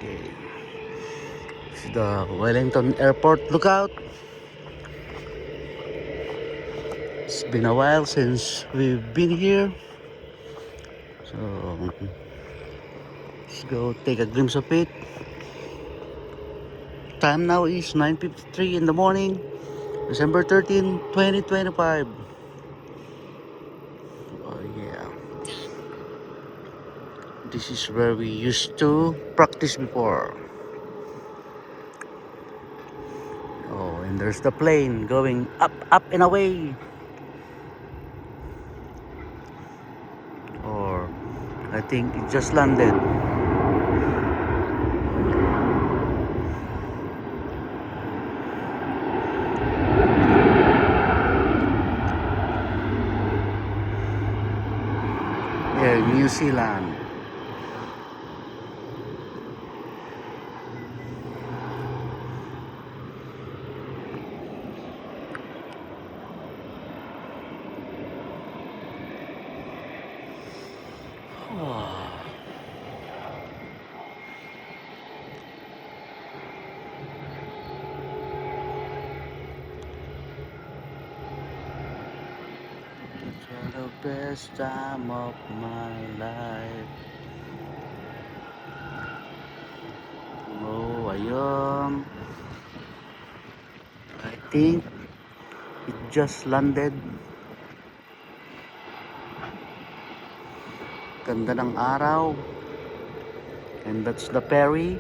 Okay. It's the Wellington Airport lookout. It's been a while since we've been here. So let's go take a glimpse of it. Time now is 9:53 in the morning, December 13, 2025. Oh yeah. This is where we used to practice before. Oh, and there's the plane going up, up and away. Or I think it just landed. Yeah, New Zealand. The best time of my life. Oh, ayun. I think it just landed. Ganda ng araw. And that's the ferry.